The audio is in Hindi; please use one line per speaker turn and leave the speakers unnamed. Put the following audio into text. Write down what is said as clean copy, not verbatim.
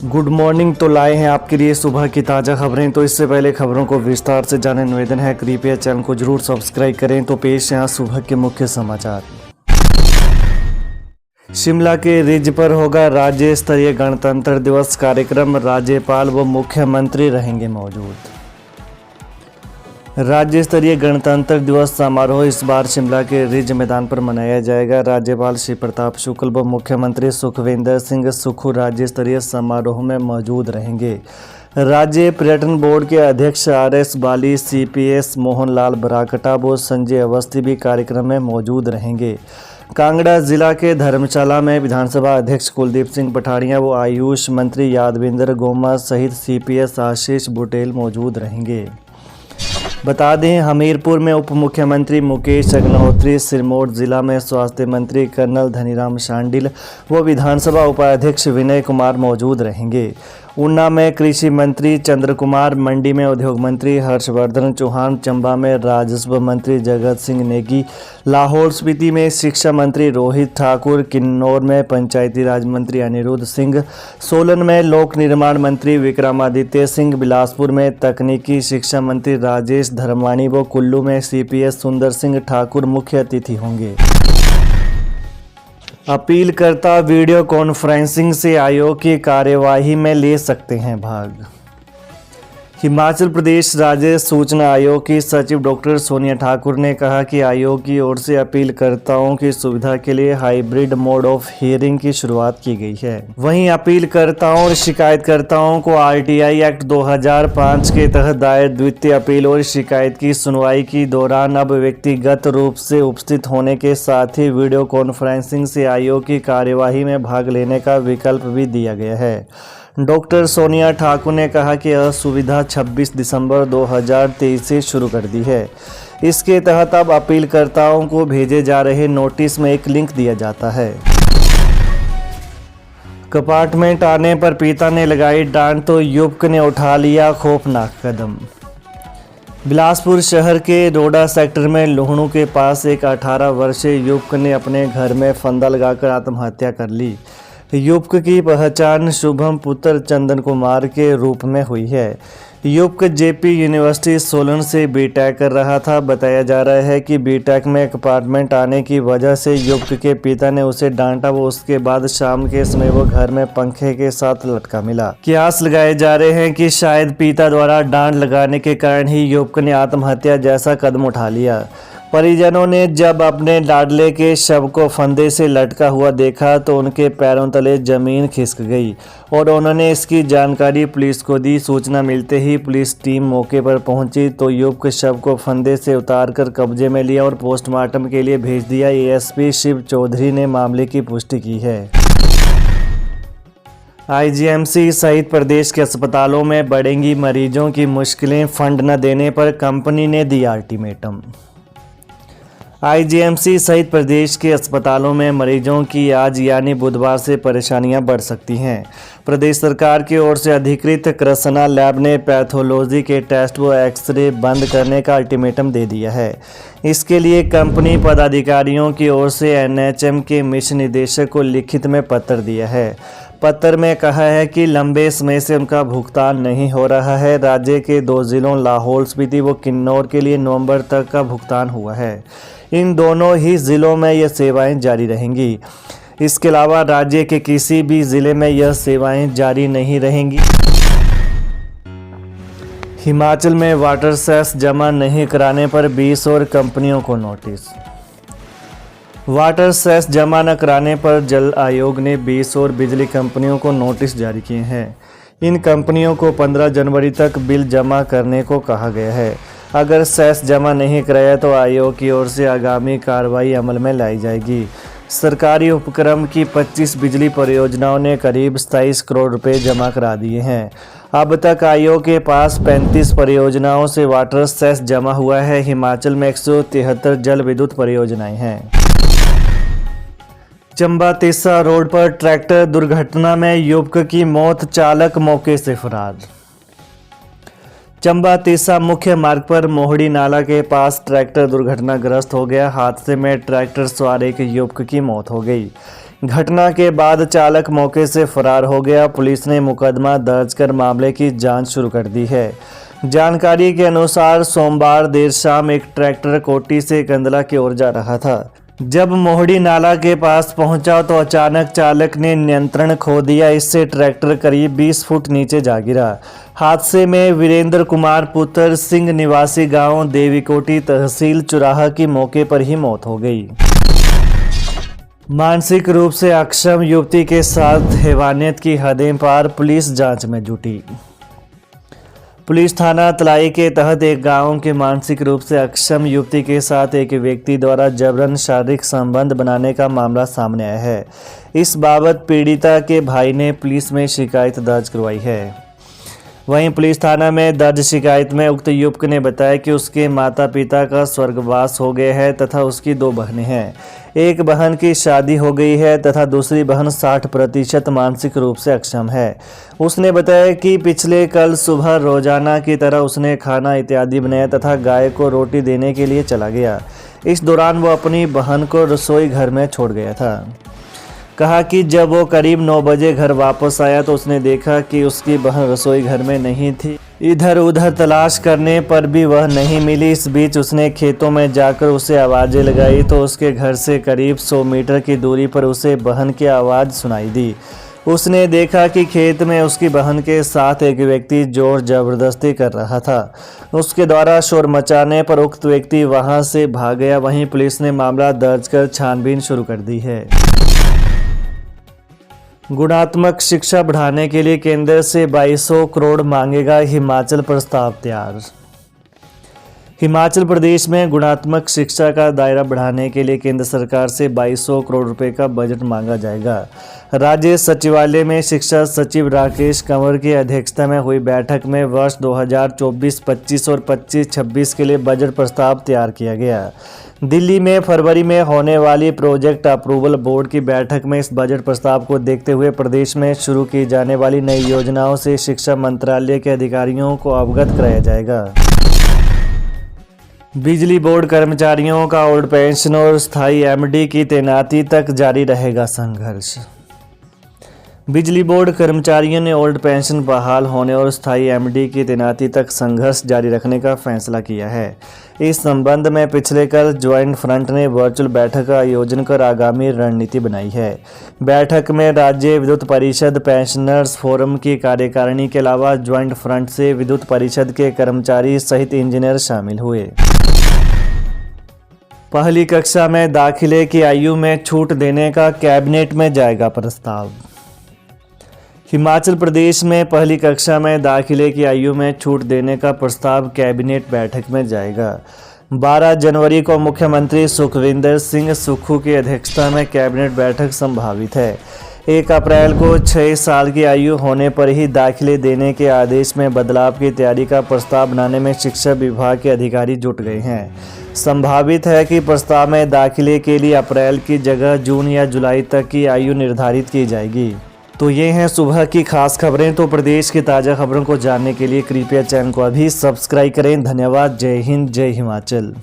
Good morning. तो लाए हैं आपके लिए सुबह की ताज़ा खबरें। तो इससे पहले खबरों को विस्तार से जाने निवेदन है, कृपया चैनल को जरूर सब्सक्राइब करें। तो पेश यहाँ सुबह के मुख्य समाचार। शिमला के रिज पर होगा राज्य स्तरीय गणतंत्र दिवस कार्यक्रम, राज्यपाल व मुख्यमंत्री रहेंगे मौजूद। राज्य स्तरीय गणतंत्र दिवस समारोह इस बार शिमला के रिज मैदान पर मनाया जाएगा। राज्यपाल श्री प्रताप शुक्ल व मुख्यमंत्री सुखविंदर सिंह सुक्खू राज्य स्तरीय समारोह में मौजूद रहेंगे। राज्य पर्यटन बोर्ड के अध्यक्ष RS बाली, CPS मोहन लाल ब्राकटा व संजय अवस्थी भी कार्यक्रम में मौजूद रहेंगे। कांगड़ा जिला के धर्मशाला में विधानसभा अध्यक्ष कुलदीप सिंह पठानिया व आयुष मंत्री यादविंदर गोमा सहित CPS आशीष बुटेल मौजूद रहेंगे। बता दें, हमीरपुर में उप मुख्यमंत्री मुकेश अग्निहोत्री, सिरमौर जिला में स्वास्थ्य मंत्री कर्नल धनीराम शांडिल व विधानसभा उपाध्यक्ष विनय कुमार मौजूद रहेंगे। ऊना में कृषि मंत्री चंद्र कुमार, मंडी में उद्योग मंत्री हर्षवर्धन चौहान, चंबा में राजस्व मंत्री जगत सिंह नेगी, लाहौल स्पीति में शिक्षा मंत्री रोहित ठाकुर, किन्नौर में पंचायती राज मंत्री अनिरुद्ध सिंह, सोलन में लोक निर्माण मंत्री विक्रमादित्य सिंह, बिलासपुर में तकनीकी शिक्षा मंत्री राजेश धर्माणी व कुल्लू में CPS सुंदर सिंह ठाकुर मुख्य अतिथि होंगे। अपीलकर्ता वीडियो कॉन्फ्रेंसिंग से आयोग की कार्यवाही में ले सकते हैं भाग। हिमाचल प्रदेश राज्य सूचना आयोग की सचिव डॉक्टर सोनिया ठाकुर ने कहा कि आयोग की ओर से अपीलकर्ताओं की सुविधा के लिए हाइब्रिड मोड ऑफ हियरिंग की शुरुआत की गई है। वहीं अपीलकर्ताओं और शिकायतकर्ताओं को RTI एक्ट 2005 के तहत दायर द्वितीय अपील और शिकायत की सुनवाई के दौरान अब व्यक्तिगत रूप से उपस्थित होने के साथ ही वीडियो कॉन्फ्रेंसिंग से आयोग की कार्यवाही में भाग लेने का विकल्प भी दिया गया है। डॉक्टर सोनिया ठाकुर ने कहा कि यह सुविधा 26 दिसंबर 2023 से शुरू कर दी है। इसके तहत अब अपीलकर्ताओं को भेजे जा रहे नोटिस में एक लिंक दिया जाता है। कंपार्टमेंट आने पर पिता ने लगाई डांट तो युवक ने उठा लिया खौफनाक कदम। बिलासपुर शहर के रोडा सेक्टर में लोहणू के पास एक 18 वर्षीय युवक ने अपने घर में फंदा लगाकर आत्महत्या कर ली। युवक की पहचान शुभम पुत्र चंदन कुमार के रूप में हुई है। युवक JP यूनिवर्सिटी सोलन से BTech कर रहा था। बताया जा रहा है कि BTech में कंपार्टमेंट आने की वजह से युवक के पिता ने उसे डांटा व उसके बाद शाम के समय वो घर में पंखे के साथ लटका मिला। कयास लगाए जा रहे हैं कि शायद पिता द्वारा डांट लगाने के कारण ही युवक ने आत्महत्या जैसा कदम उठा लिया। परिजनों ने जब अपने लाडले के शव को फंदे से लटका हुआ देखा तो उनके पैरों तले जमीन खिसक गई और उन्होंने इसकी जानकारी पुलिस को दी। सूचना मिलते ही पुलिस टीम मौके पर पहुंची तो युवक शव को फंदे से उतारकर कब्जे में लिया और पोस्टमार्टम के लिए भेज दिया। ASP शिव चौधरी ने मामले की पुष्टि की है। IGMC सहित प्रदेश के अस्पतालों में बढ़ेंगी मरीजों की मुश्किलें, फंड न देने पर कंपनी ने दिया अल्टीमेटम। IGMC सहित प्रदेश के अस्पतालों में मरीजों की आज यानी बुधवार से परेशानियां बढ़ सकती हैं। प्रदेश सरकार की ओर से अधिकृत कृष्णा लैब ने पैथोलॉजी के टेस्ट व एक्सरे बंद करने का अल्टीमेटम दे दिया है। इसके लिए कंपनी पदाधिकारियों की ओर से NHM के मिशन निदेशक को लिखित में पत्र दिया है। पत्र में कहा है कि लंबे समय से उनका भुगतान नहीं हो रहा है। राज्य के 2 जिलों लाहौल स्पीति व किन्नौर के लिए नवंबर तक का भुगतान हुआ है। इन दोनों ही जिलों में यह सेवाएं जारी रहेंगी। इसके अलावा राज्य के किसी भी जिले में यह सेवाएं जारी नहीं रहेंगी। हिमाचल में वाटर सेस जमा नहीं कराने पर 20 और कंपनियों को नोटिस। वाटर सेस जमा न कराने पर जल आयोग ने 20 और बिजली कंपनियों को नोटिस जारी किए हैं। इन कंपनियों को 15 जनवरी तक बिल जमा करने को कहा गया है। अगर सेस जमा नहीं कराया तो आयोग की ओर से आगामी कार्रवाई अमल में लाई जाएगी। सरकारी उपक्रम की 25 बिजली परियोजनाओं ने करीब 27 करोड़ रुपए जमा करा दिए हैं। अब तक आयोग के पास 35 परियोजनाओं से वाटर सेस जमा हुआ है। हिमाचल में 173 जल विद्युत परियोजनाएं हैं। चंबा तिस्सा रोड पर ट्रैक्टर दुर्घटना में युवक की मौत, चालक मौके से फरार। चंबा तिस्सा मुख्य मार्ग पर मोहड़ी नाला के पास ट्रैक्टर दुर्घटनाग्रस्त हो गया। हादसे में ट्रैक्टर सवार एक युवक की मौत हो गई। घटना के बाद चालक मौके से फरार हो गया। पुलिस ने मुकदमा दर्ज कर मामले की जांच शुरू कर दी है। जानकारी के अनुसार सोमवार देर शाम एक ट्रैक्टर कोटी से कंदला की ओर जा रहा था। जब मोहड़ी नाला के पास पहुंचा तो अचानक चालक ने नियंत्रण खो दिया। इससे ट्रैक्टर करीब 20 फुट नीचे जा गिरा। हादसे में वीरेंद्र कुमार पुत्र सिंह निवासी गांव देवीकोटी तहसील चुराहा की मौके पर ही मौत हो गई। मानसिक रूप से अक्षम युवती के साथ हैवानियत की हदें पार, पुलिस जांच में जुटी। पुलिस थाना तलाई के तहत एक गांव के मानसिक रूप से अक्षम युवती के साथ एक व्यक्ति द्वारा जबरन शारीरिक संबंध बनाने का मामला सामने आया है। इस बाबत पीड़िता के भाई ने पुलिस में शिकायत दर्ज करवाई है। वहीं पुलिस थाना में दर्ज शिकायत में उक्त युवक ने बताया कि उसके माता पिता का स्वर्गवास हो गया है तथा उसकी 2 बहनें हैं। एक बहन की शादी हो गई है तथा दूसरी बहन 60% मानसिक रूप से अक्षम है। उसने बताया कि पिछले कल सुबह रोजाना की तरह उसने खाना इत्यादि बनाया तथा गाय को रोटी देने के लिए चला गया। इस दौरान वो अपनी बहन को रसोई घर में छोड़ गया था। कहा कि जब वो करीब 9 बजे घर वापस आया तो उसने देखा कि उसकी बहन रसोई घर में नहीं थी। इधर उधर तलाश करने पर भी वह नहीं मिली। इस बीच उसने खेतों में जाकर उसे आवाज़ें लगाई तो उसके घर से करीब 100 मीटर की दूरी पर उसे बहन की आवाज़ सुनाई दी। उसने देखा कि खेत में उसकी बहन के साथ एक व्यक्ति जोर जबरदस्ती कर रहा था। उसके द्वारा शोर मचाने पर उक्त व्यक्ति वहां से भाग गया। वहीं पुलिस ने मामला दर्ज कर छानबीन शुरू कर दी है। गुणात्मक शिक्षा बढ़ाने के लिए केंद्र से 2200 करोड़ मांगेगा हिमाचल, प्रस्ताव तैयार। हिमाचल प्रदेश में गुणात्मक शिक्षा का दायरा बढ़ाने के लिए केंद्र सरकार से 2200 करोड़ रुपए का बजट मांगा जाएगा। राज्य सचिवालय में शिक्षा सचिव राकेश कंवर की अध्यक्षता में हुई बैठक में वर्ष 2024-25 और 25-26 के लिए बजट प्रस्ताव तैयार किया गया। दिल्ली में फरवरी में होने वाली प्रोजेक्ट अप्रूवल बोर्ड की बैठक में इस बजट प्रस्ताव को देखते हुए प्रदेश में शुरू की जाने वाली नई योजनाओं से शिक्षा मंत्रालय के अधिकारियों को अवगत कराया जाएगा। बिजली बोर्ड कर्मचारियों का ओल्ड पेंशन और स्थायी एमडी की तैनाती तक जारी रहेगा संघर्ष। बिजली बोर्ड कर्मचारियों ने ओल्ड पेंशन बहाल होने और स्थायी एमडी की तैनाती तक संघर्ष जारी रखने का फैसला किया है। इस संबंध में पिछले कल ज्वाइंट फ्रंट ने वर्चुअल बैठक का आयोजन कर आगामी रणनीति बनाई है। बैठक में राज्य विद्युत परिषद पेंशनर्स फोरम की कार्यकारिणी के अलावा ज्वाइंट फ्रंट से विद्युत परिषद के कर्मचारी सहित इंजीनियर शामिल हुए। पहली कक्षा में दाखिले की आयु में छूट देने का कैबिनेट में जाएगा प्रस्ताव। हिमाचल प्रदेश में पहली कक्षा में दाखिले की आयु में छूट देने का प्रस्ताव कैबिनेट बैठक में जाएगा। 12 जनवरी को मुख्यमंत्री सुखविंदर सिंह सुक्खू की अध्यक्षता में कैबिनेट बैठक संभावित है। 1 अप्रैल को 6 साल की आयु होने पर ही दाखिले देने के आदेश में बदलाव की तैयारी का प्रस्ताव बनाने में शिक्षा विभाग के अधिकारी जुट गए हैं। संभावित है कि प्रस्ताव में दाखिले के लिए अप्रैल की जगह जून या जुलाई तक की आयु निर्धारित की जाएगी। तो ये हैं सुबह की खास खबरें। तो प्रदेश की ताज़ा खबरों को जानने के लिए कृपया चैनल को अभी सब्सक्राइब करें। धन्यवाद। जय हिंद, जय हिमाचल।